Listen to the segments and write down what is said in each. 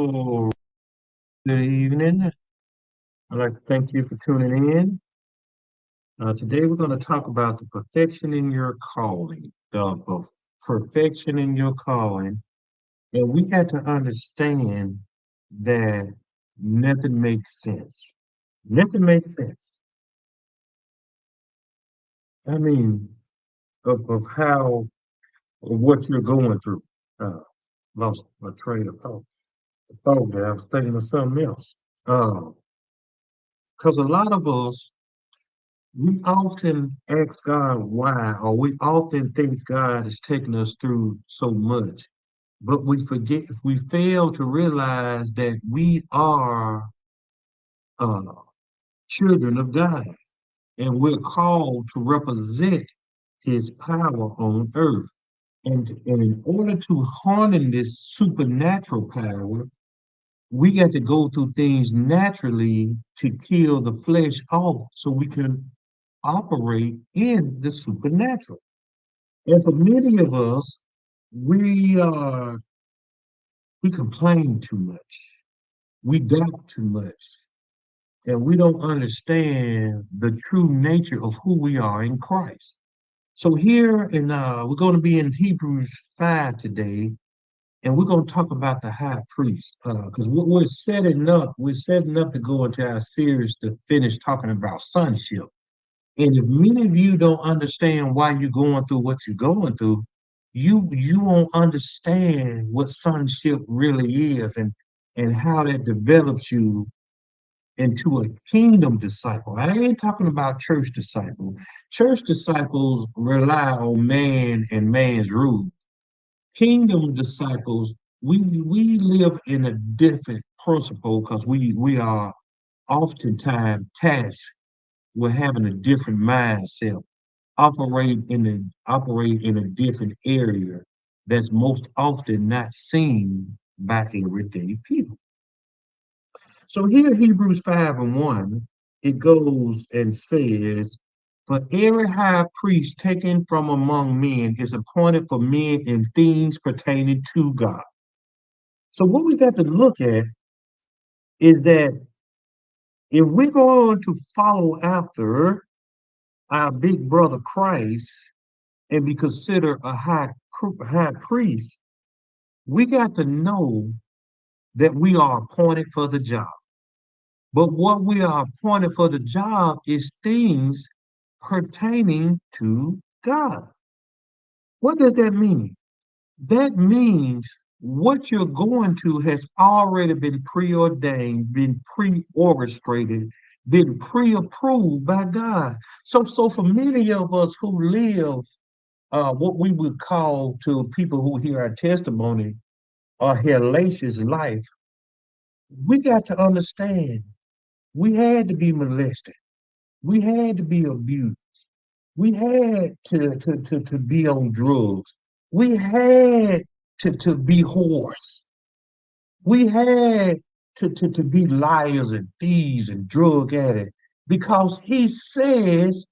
Oh, good evening. I'd like to thank you for tuning in. Today, we're going to talk about the perfection in your calling, perfection in your calling. And we got to understand that nothing makes sense. Nothing makes sense. I mean, of how, of what you're going through. Uh, Lost my train of thought. I thought that I was thinking of something else. Because a lot of us, we often ask God why, or we often think God is taking us through so much, but we fail to realize that we are uh, children of God and we're called to represent His power on earth. And in order to harness this supernatural power, we got to go through things naturally to kill the flesh off so we can operate in the supernatural. And for many of us, we uh we complain too much. We doubt too much. And we don't understand the true nature of who we are in Christ. So here in we're going to be in Hebrews 5 today, and we're going to talk about the high priest. Because what we're setting up to go into our series to finish talking about sonship. And if many of you don't understand why you're going through what you're going through, you won't understand what sonship really is and how that develops you into a kingdom disciple. I ain't talking about church disciples. Church disciples rely on man and man's rules. Kingdom disciples, we live in a different principle because we are oftentimes tasked with having a different mindset, operate in a different area that's most often not seen by everyday people. So here, Hebrews 5 and 1, it goes and says, "For every high priest taken from among men is appointed for men in things pertaining to God." So what we got to look at is that if we're going to follow after our big brother Christ and be considered a high priest, we got to know that we are appointed for the job. But what we are appointed for the job is things pertaining to God. What does that mean? That means what you're going to has already been preordained, been pre-orchestrated, been pre-approved by God. So for many of us who live what we would call to people who hear our testimony a hellacious life, we got to understand we had to be molested. We had to be abused. We had to be on drugs. We had to be hoarse. We had to be liars and thieves and drug addicts because he says,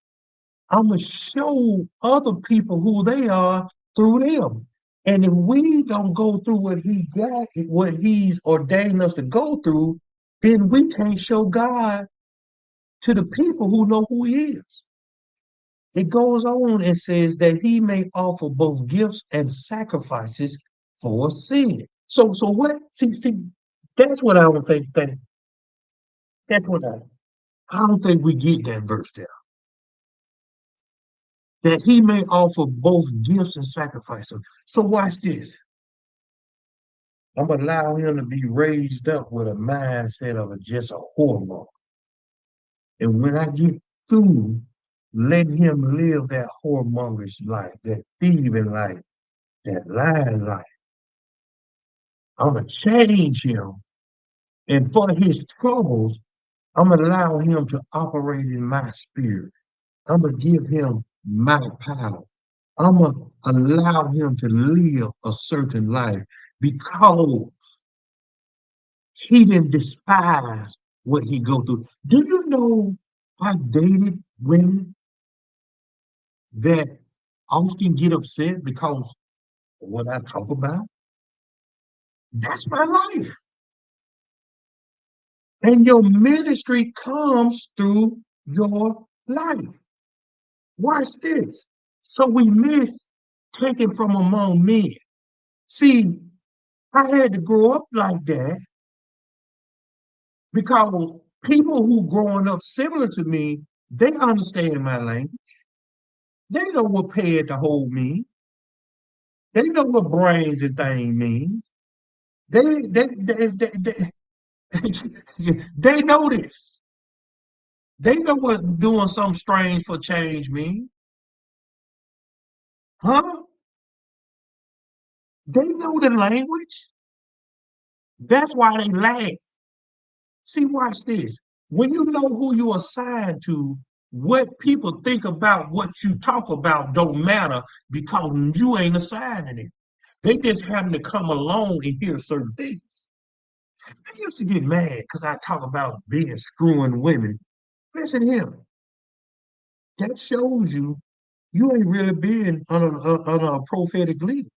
I'm going to show other people who they are through them. And if we don't go through what he's ordained us to go through, then we can't show God to the people who know who he is. It goes on and says that he may offer both gifts and sacrifices for sin. So what? See, that's what I don't think. That's what I don't think we get that verse there. That he may offer both gifts and sacrifices. So watch this. I'm gonna allow him to be raised up with a mindset of just a whoremonger. And when I get through, let him live that whoremonger's life, that thieving life, that lying life. I'm gonna change him. And for his troubles, I'm gonna allow him to operate in my spirit. I'm gonna give him my power. I'm gonna allow him to live a certain life because he didn't despise what he go through. Do you know I dated women that often get upset because what I talk about? That's my life. And your ministry comes through your life. Watch this. So we miss taking from among men. See, I had to grow up like that because people who growing up similar to me, they understand my language. They know what pay to hold means. They know what brains and thing means. They they know this. They know what doing something strange for change means. Huh? They know the language. That's why they laugh. See, watch this. When you know who you're assigned to, what people think about what you talk about don't matter because you ain't assigning it. They just happen to come along and hear certain things. I used to get mad because I talk about being screwing women. Listen here, that shows you you ain't really being on a prophetic leader.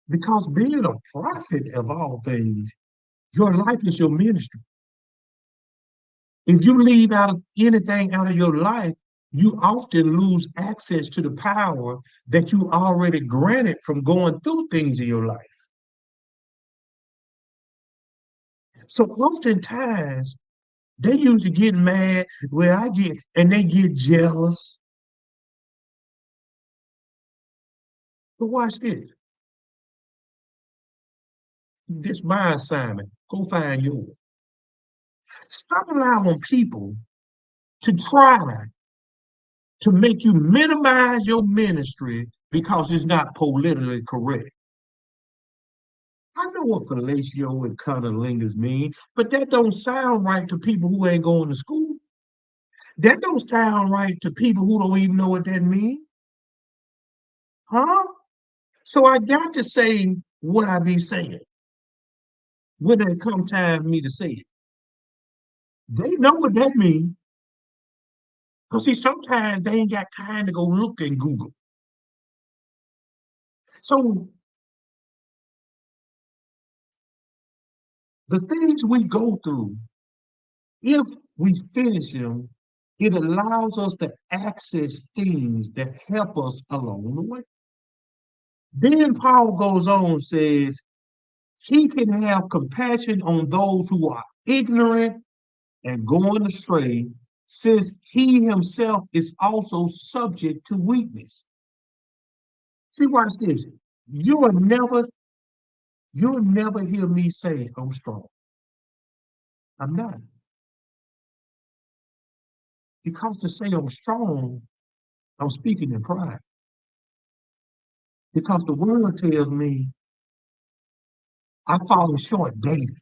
Because being a prophet of all things, your life is your ministry. If you leave out of anything out of your life, you often lose access to the power that you already granted from going through things in your life. So oftentimes they usually get mad where I get and they get jealous. But watch this. This my assignment. Go find yours. Stop allowing people to try to make you minimize your ministry because it's not politically correct. I know what fellatio and cunnilingus mean, but that don't sound right to people who ain't going to school. That don't sound right to people who don't even know what that means. Huh? So I got to say what I be saying when it come time for me to say it. They know what that means. Because see, sometimes they ain't got time to go look in Google. So the things we go through, if we finish them, it allows us to access things that help us along the way. Then Paul goes on and says, he can have compassion on those who are ignorant and going astray, since he himself is also subject to weakness. See, watch this. You'll never, you'll never hear me say I'm strong. I'm not. Because to say I'm strong, I'm speaking in pride. Because the word tells me I fall short daily.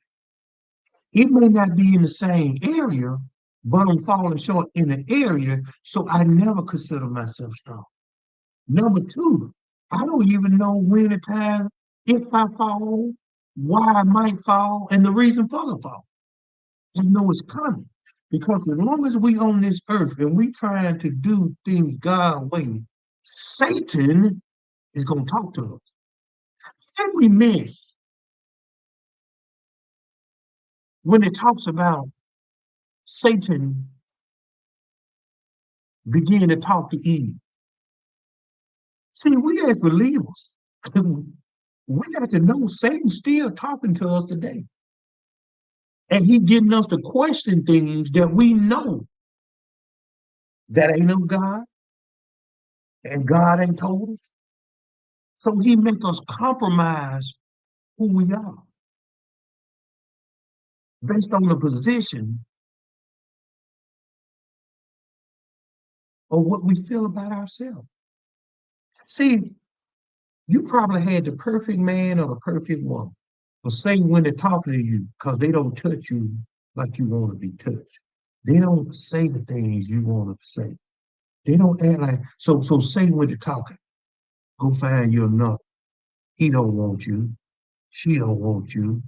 It may not be in the same area, but I'm falling short in the area, so I never consider myself strong. Number two, I don't even know when the time, if I fall, why I might fall, and the reason for the fall. I know it's coming. Because as long as we on this earth and we trying to do things God's way, Satan is going to talk to us. And we miss when it talks about Satan beginning to talk to Eve. See, we as believers, we got to know Satan's still talking to us today. And he getting us to question things that we know that ain't of God and God ain't told us. So he make us compromise who we are based on the position of what we feel about ourselves. See, you probably had the perfect man or the perfect woman, but say when they're talking to you, because they don't touch you like you want to be touched. They don't say the things you want to say. They don't act like so say when they're talking, go find your another. He don't want you. She don't want you.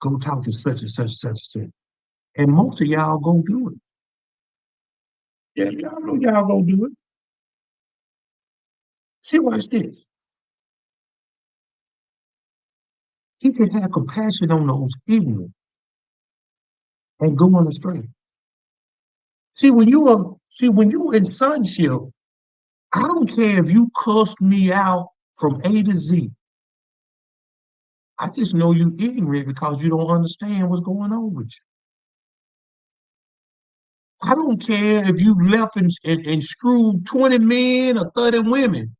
Go talk to such and such and such and such. And most of y'all go do it. Yeah, y'all know y'all gonna do it. See, watch this. He can have compassion on those ignorant. and going astray. See when you are in sonship, I don't care if you cussed me out from A to Z. I just know you ignorant because you don't understand what's going on with you. I don't care if you left and screwed 20 men or 30 women.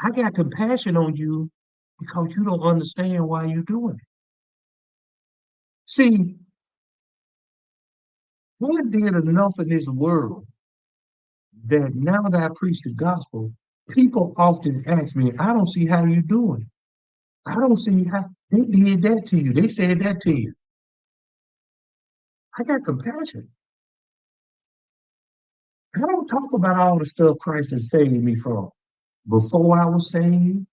I got compassion on you because you don't understand why you're doing it. See, God did enough in this world that now that I preach the gospel, people often ask me, I don't see how you're doing it. I don't see how they did that to you. They said that to you. I got compassion. I don't talk about all the stuff Christ has saved me from. Before I was saved,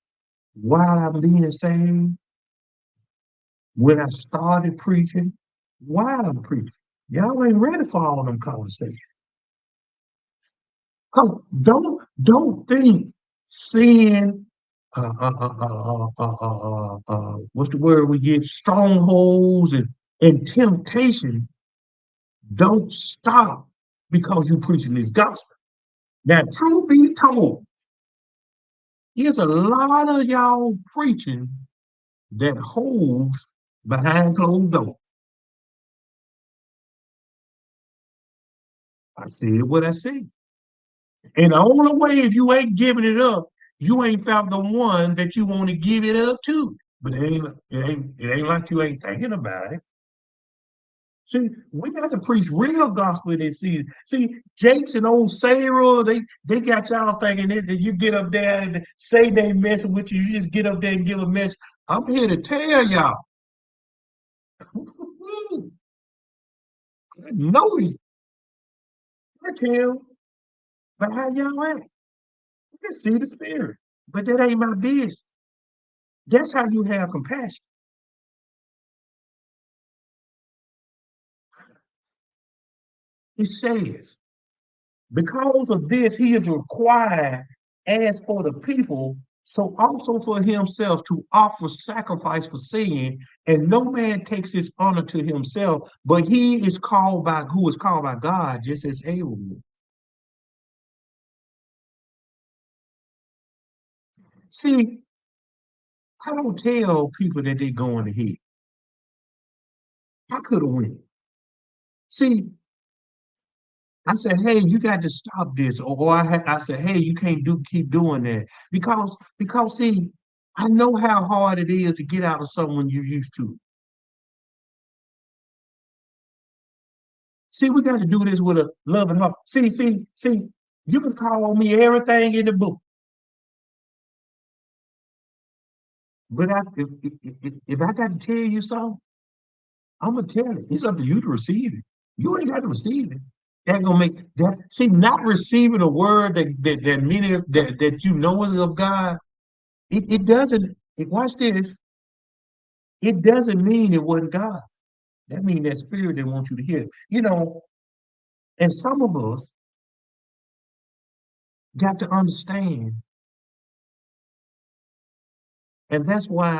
while I'm being saved, when I started preaching, while I'm preaching. Y'all ain't ready for all of them conversations. Oh, don't think sin, what's the word we get? Strongholds and temptation don't stop because you preaching this gospel. Now, truth be told, there's a lot of y'all preaching that holds behind closed doors. I said what I said. And the only way if you ain't giving it up, you ain't found the one that you want to give it up to. But it ain't like you ain't thinking about it. See, we got to preach real gospel this season. See, Jakes and old Sarah, they got y'all thinking that you get up there and say they messing with you. You just get up there and give a mess. I'm here to tell y'all. I know you. I tell by how y'all act. You can see the spirit. But that ain't my business. That's how you have compassion. It says, because of this, he is required, as for the people, so also for himself to offer sacrifice for sin, and no man takes this honor to himself, but he is called by who is called by God, just as Abel was. See, I don't tell people that they're going to hell. I could have went. See, I said, hey, you got to stop this. Or I said, hey, you can't keep doing that. Because see, I know how hard it is to get out of someone you used to. See, we got to do this with a loving heart. See, you can call me everything in the book, but if I got to tell you something, I'm gonna tell it. It's up to you to receive it. You ain't got to receive it. That gonna make that. See, not receiving a word that many that you know is of God. It doesn't. Watch this. It doesn't mean it wasn't God. That means that spirit didn't want you to hear. And some of us got to understand, and that's why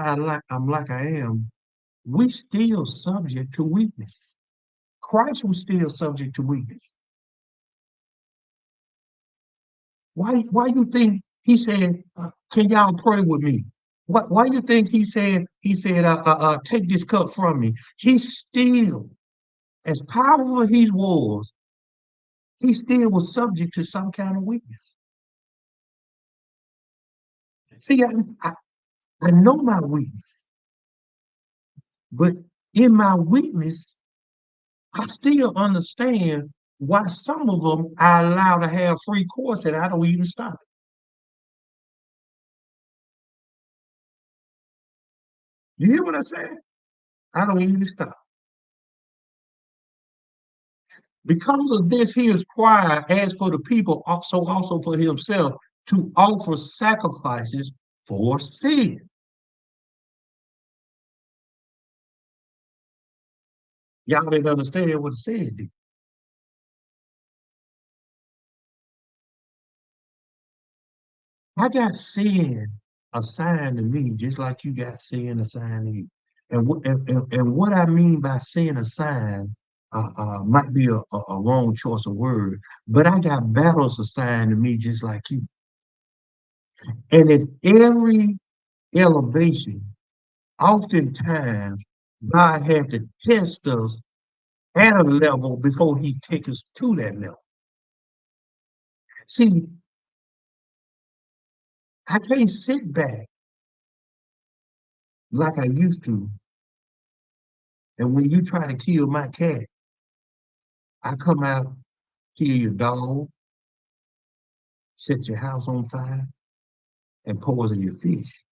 I'm like I am. We still subject to weakness. Christ was still subject to weakness. Why you think he said, "Can y'all pray with me?" Why you think he said, "Take this cup from me"? He still, as powerful as he was, he still was subject to some kind of weakness. See, I know my weakness, but in my weakness, I still understand why some of them I allow to have free course and I don't even stop it. You hear what I said? I don't even stop. Because of this, he is required, as for the people, also for himself, to offer sacrifices for sin. Y'all didn't understand what it said. Did I got sin assigned to me, just like you got sin assigned to you. And what I mean by seeing a sign might be a wrong choice of word, but I got battles assigned to me just like you. And at every elevation, oftentimes God had to test us at a level before he take us to that level. See, I can't sit back like I used to. And when you try to kill my cat, I come out, kill your dog, set your house on fire, and poison your fish.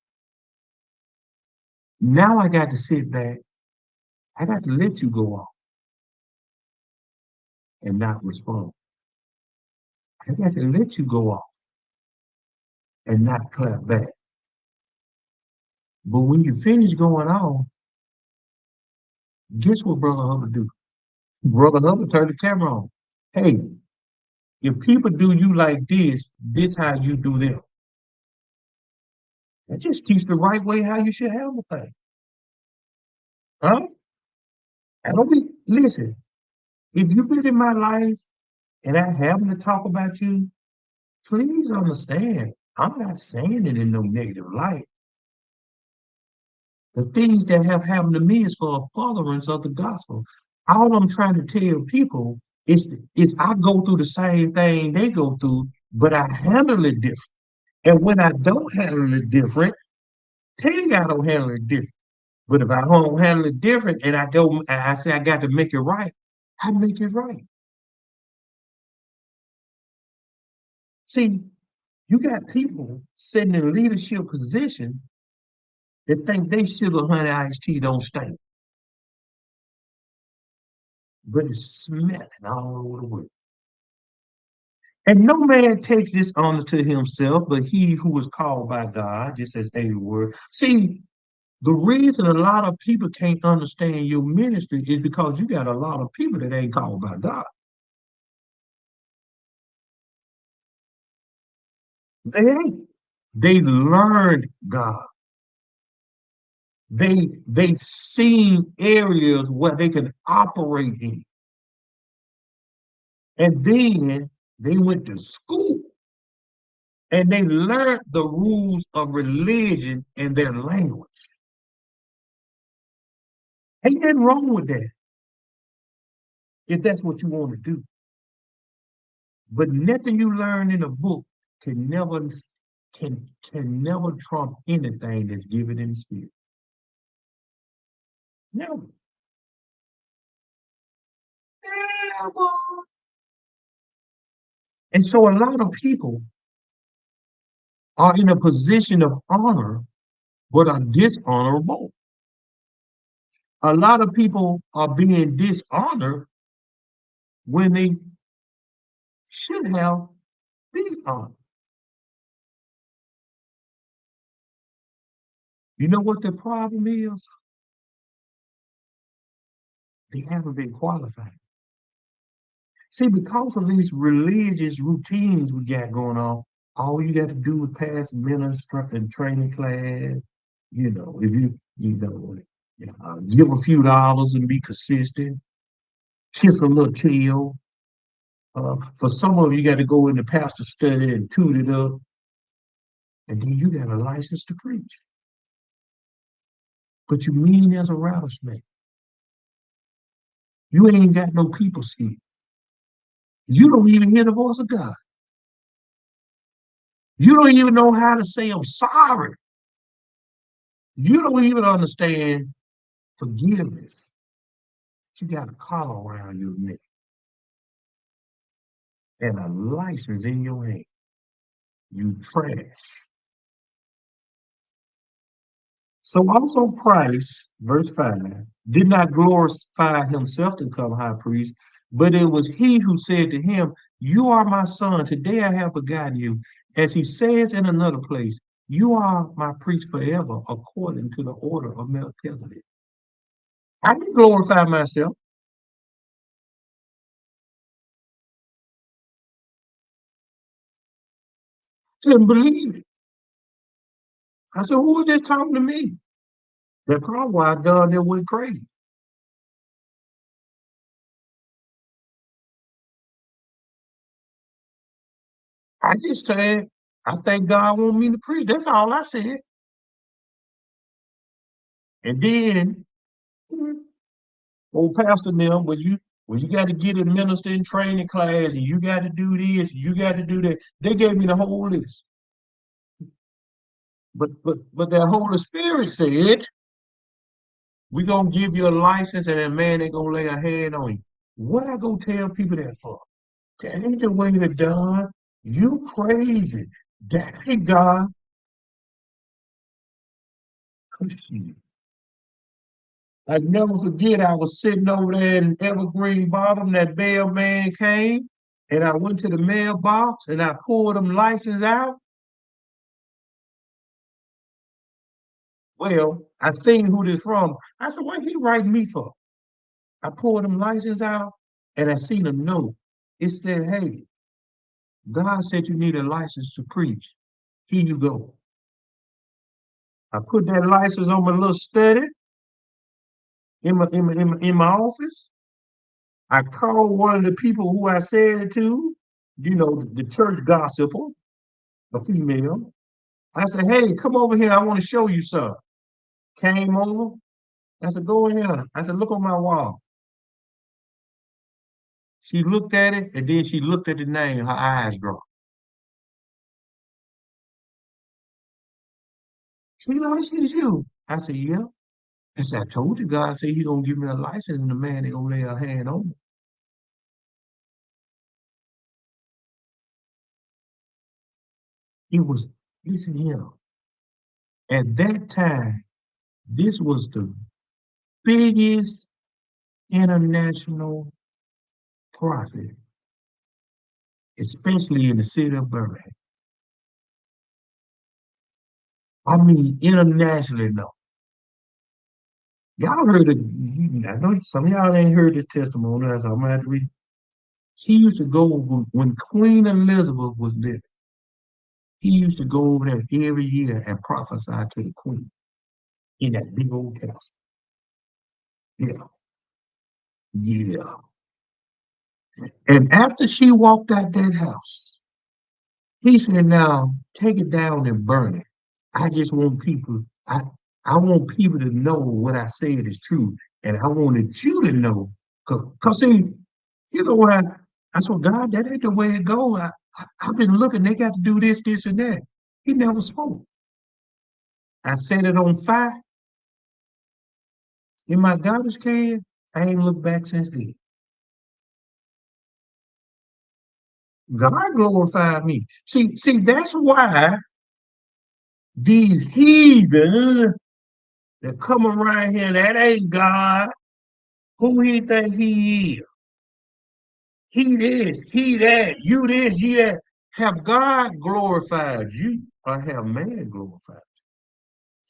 Now I got to sit back. I got to let you go off and not respond. I got to let you go off and not clap back. But when you finish going off, guess what Brother Hubbard do? Brother Hubbard turned the camera on. Hey, if people do you like this how you do them. And just teach the right way how you should handle things. Huh? I don't be listen. If you've been in my life and I happen to talk about you, please understand. I'm not saying it in no negative light. The things that have happened to me is for a furtherance of the gospel. All I'm trying to tell people is I go through the same thing they go through, but I handle it different. And when I don't handle it different, tell you I don't handle it different. But if I don't handle it different and I say I got to make it right, I make it right. See, you got people sitting in leadership position that think they sugar honey iced tea don't stink, but it's smelling all over the world. And no man takes this honor to himself, but he who is called by God, just as a word. See, the reason a lot of people can't understand your ministry is because you got a lot of people that ain't called by God. They ain't. They learned God. They seen areas where they can operate in. And then they went to school and they learned the rules of religion and their language. Ain't nothing wrong with that if that's what you want to do. But nothing you learn in a book can never can never trump anything that's given in the spirit. Never. Never. And so a lot of people are in a position of honor, but are dishonorable. A lot of people are being dishonored when they should have been honored. You know what the problem is? They haven't been qualified. See, because of these religious routines we got going on, all you got to do is pass minister and training class. If give a few dollars and be consistent, kiss a little tail. For some of you, got to go in the pastor study and toot it up, and then you got a license to preach. But you mean as a rattlesnake. You ain't got no people skill. You don't even hear the voice of God. You don't even know how to say I'm sorry. You don't even understand forgiveness. You got a collar around your neck and a license in your hand. You trash. So also Christ, verse 5, did not glorify himself to become high priest, but it was he who said to him, You are my son, today I have begotten you. As he says in another place, You are my priest forever, according to the order of Melchizedek. I didn't glorify myself. Couldn't believe it. I said, Who is this talking to me? That's probably why I done it went crazy. I just said, I think God want me to preach. That's all I said. And then, old pastor now, when you got to get a minister in training class and you got to do this, you got to do that. They gave me the whole list. But that Holy Spirit said, we're gonna give you a license and a man ain't gonna lay a hand on you. What I go tell people that for? That ain't the way to done. You crazy. That ain't God. I never forget I was sitting over there in Evergreen Bottom, that mailman came, and I went to the mailbox and I pulled them license out. Well, I seen who this from. I said, what he writing me for? I pulled them license out and I seen a note. It said, hey, God said you need a license to preach. Here you go. I put that license on my little study in my office. I called one of the people who I said it to, the church gossiper, a female. I said, hey, come over here. I want to show you something. Came over. I said, go in here. I said, look on my wall. She looked at it and then she looked at the name. Her eyes dropped. She licensed you. I said, yeah. I said, I told you God said he gonna give me a license and the man ain't gonna lay a hand on me. It was, listen here. At that time, this was the biggest international prophet, especially in the city of Birmingham. I mean, internationally, no. Y'all heard it. I know some of y'all ain't heard this testimony, so I'm gonna have to read. He used to go when Queen Elizabeth was living. He used to go over there every year and prophesy to the Queen in that big old castle. Yeah, yeah. And after she walked out that house, he said, "Now take it down and burn it. I just want people. I want people to know what I said is true, and I wanted you to know, cause see, you know what? I said, God, that ain't the way it goes. I've been looking. They got to do this, this, and that. He never spoke. I set it on fire in my garbage can. I ain't looked back since then. God glorified me. See, that's why these heathen that come around here, that ain't God. Who he think he is? He this, he that, you this, you that. Have God glorified you or have man glorified you?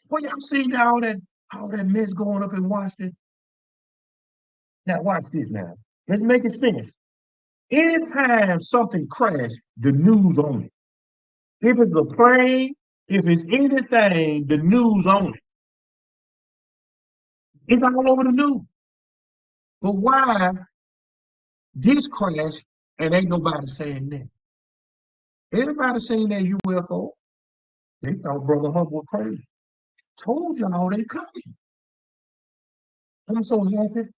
Well, y'all see all that mess going up in Washington? Now watch this now. Let's make it sense. Anytime something crashes, the news on it. If it's a plane, if it's anything, the news on it. It's all over the news. But why this crash and ain't nobody saying that? Everybody seen that UFO. They thought Brother Hubbard was crazy. Told y'all they coming. I'm so happy.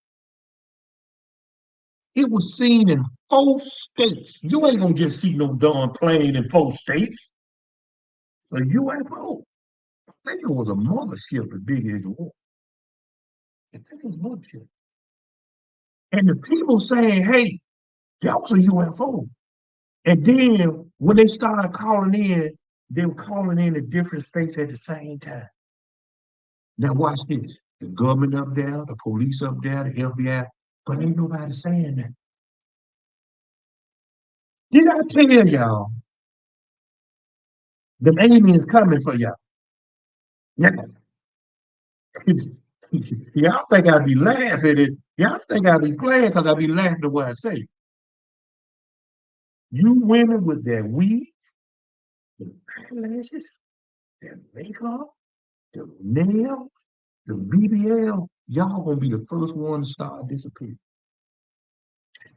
It was seen in 4 states. You ain't gonna just see no darn plane in 4 states. A UFO. I think it was a mothership as big as it was. I think it was a mothership. And the people saying, hey, that was a UFO. And then when they started calling in, they were calling in to different states at the same time. Now watch this. The government up there, the police up there, the FBI, but ain't nobody saying that. Did I tell y'all the aliens coming for y'all? Now, y'all think I'd be laughing at it. Y'all think I'd be playing because I'd be laughing at what I say. You women with their weave, the eyelashes, their makeup, the nails. the BBL, y'all gonna be the first one to start disappearing.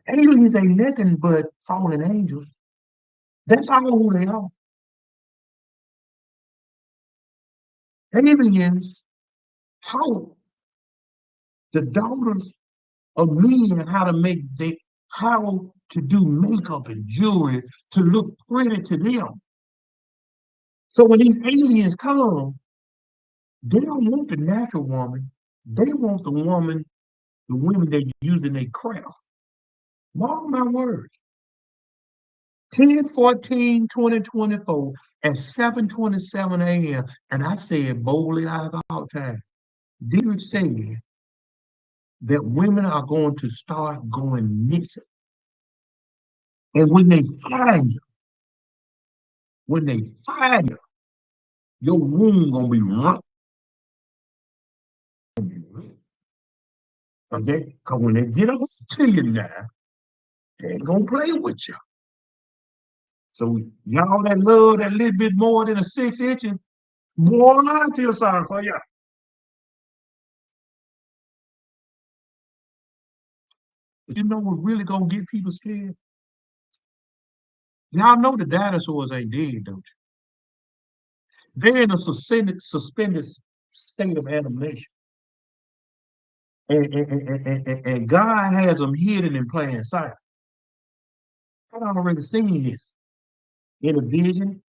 Aliens ain't nothing but fallen angels. That's all who they are. Aliens taught the daughters of men how to do makeup and jewelry to look pretty to them. So when these aliens come, they don't want the natural woman. They want the women they use in their craft. Mark my words. 10/14/2024 at 7:27 a.m. And I say it boldly out of all time. Did say that women are going to start going missing. And when they find you, your womb gonna be running. Okay? Because when they get us to you now, they ain't gonna play with you. So y'all that love that little bit more than a 6 inch, boy, I feel sorry for you. But you know what really gonna get people scared? Y'all know the dinosaurs ain't dead, don't you? They're in a suspended state of animation. And God has them hidden in plain sight. I've already seen this in a vision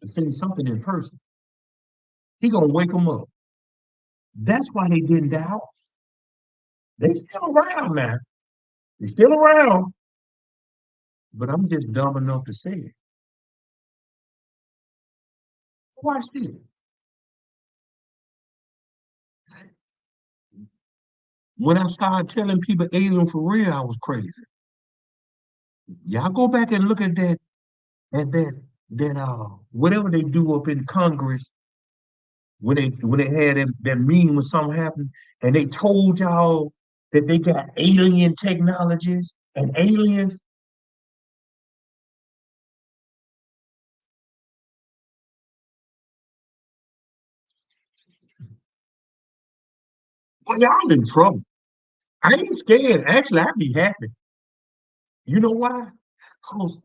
and seen something in person. He gonna wake them up. That's why they didn't die off. They still around now. They still around, but I'm just dumb enough to say it. Watch this. When I started telling people alien for real, I was crazy. Y'all go back and look at that whatever they do up in Congress when they had that meeting when something happened and they told y'all that they got alien technologies and aliens. Well, y'all in trouble. I ain't scared. Actually, I'd be happy. You know why? Because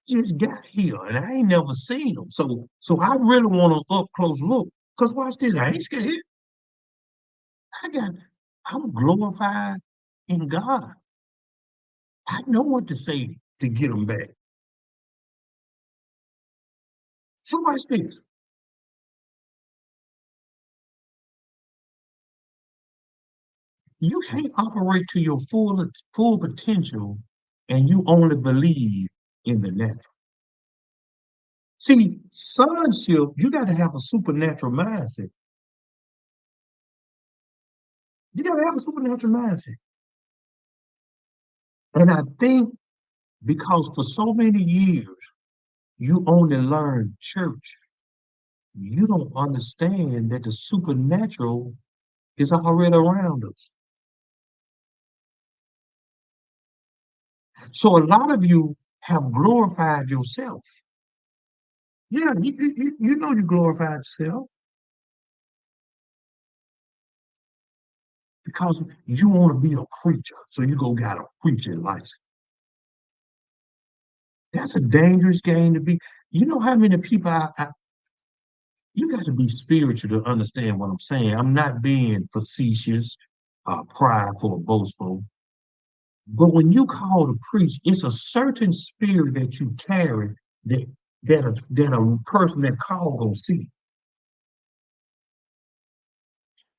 just got here and I ain't never seen them. So I really want an up close look. Because watch this, I ain't scared. I got I'm glorified in God. I know what to say to get them back. So watch this. You can't operate to your full potential and you only believe in the natural. See, sonship, you got to have a supernatural mindset. You got to have a supernatural mindset. And I think because for so many years you only learn church, you don't understand that the supernatural is already around us. So a lot of you have glorified yourself. Yeah, you know you glorified yourself because you want to be a preacher. So you go got a preaching license. That's a dangerous game to be. You know how many people you got to be spiritual to understand what I'm saying. I'm not being facetious, prideful, or boastful. But when you call to preach, it's a certain spirit that you carry that that a person that called gonna see.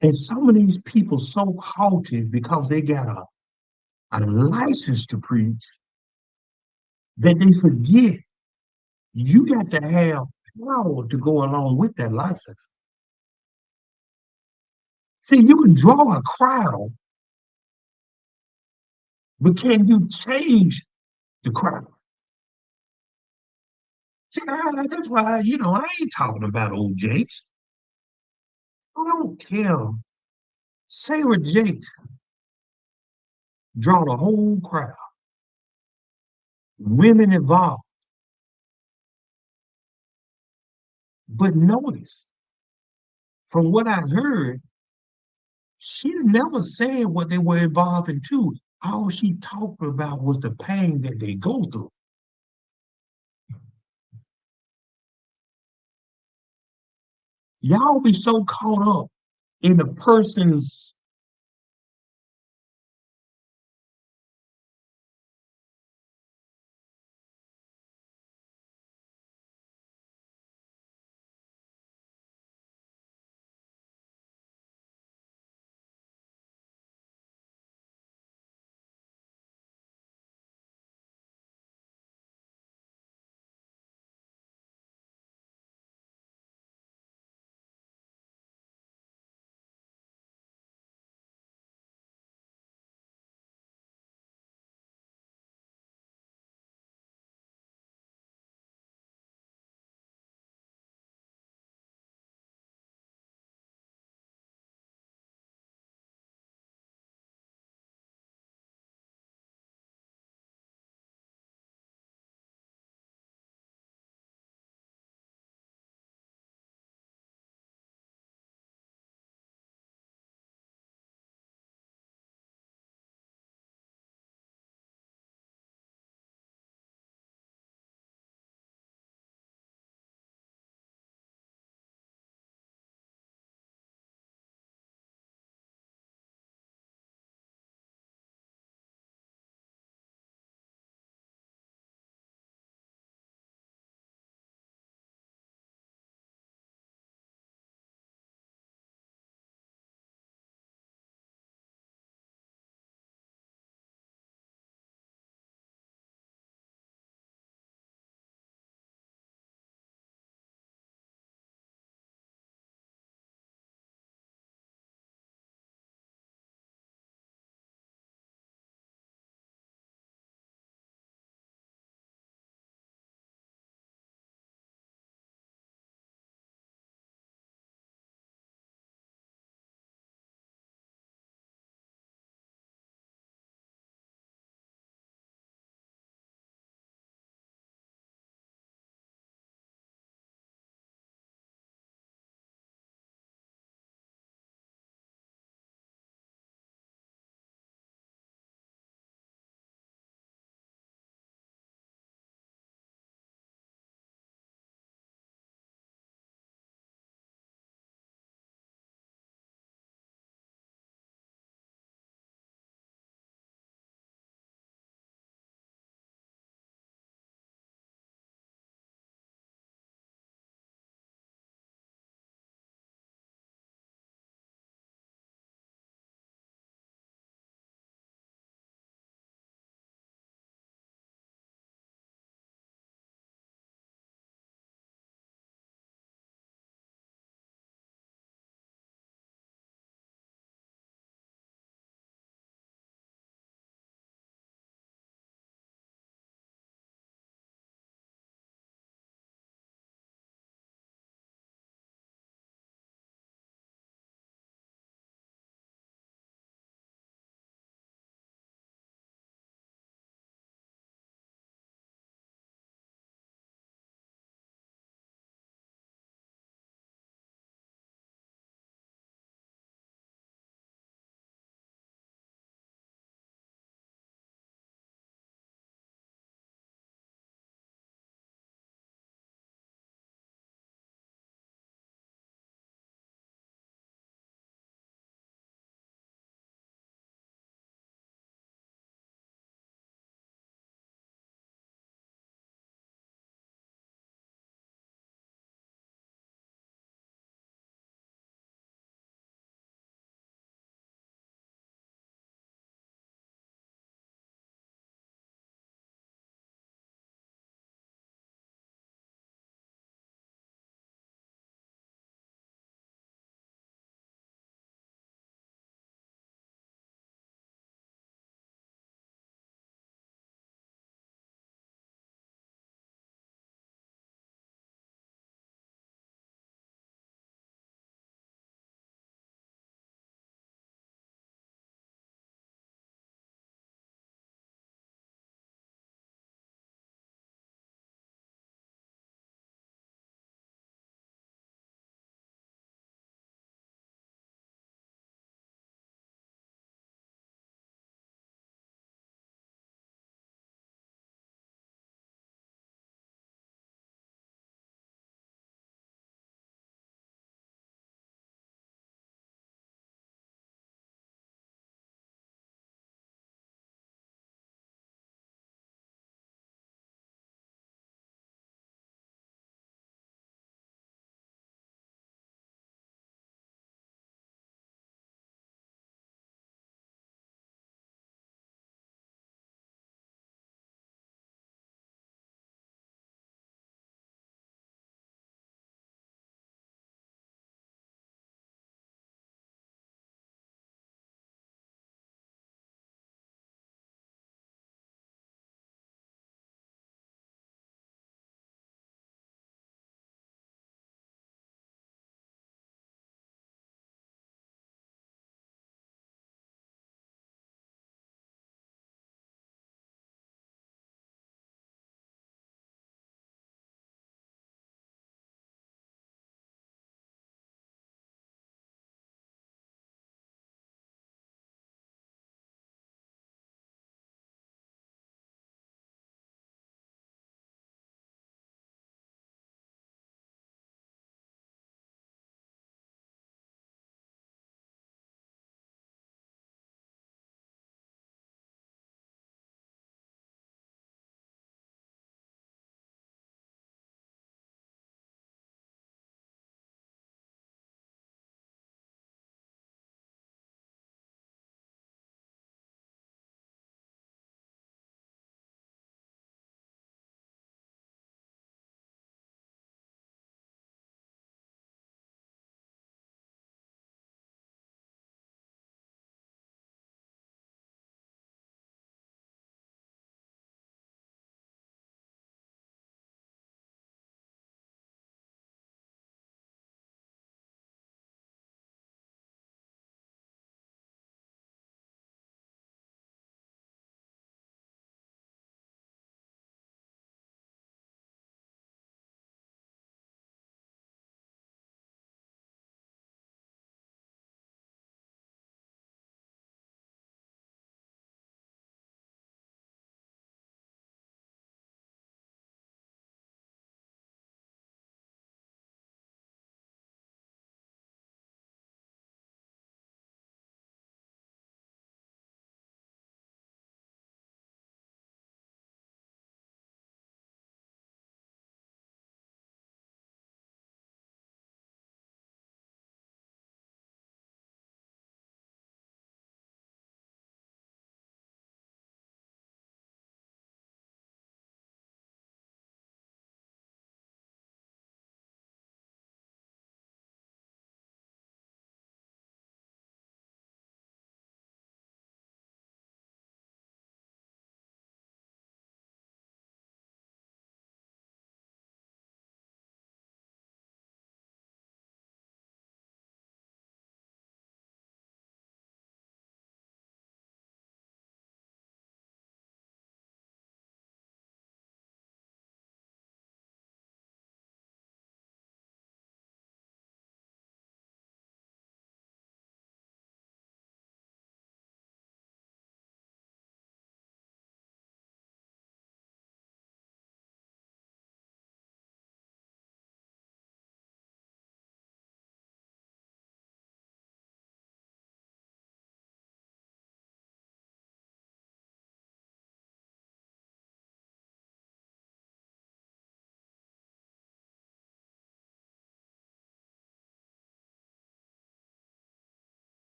And some of these people so haughty because they got a license to preach that they forget you got to have power to go along with that license. See, you can draw a crowd, but can you change the crowd? See, that's why, I ain't talking about old Jakes. I don't care. Sarah Jakes draw the whole crowd, women involved. But notice, from what I heard, She never said what they were involved in too. All she talked about was the pain that they go through. Y'all be so caught up in the person's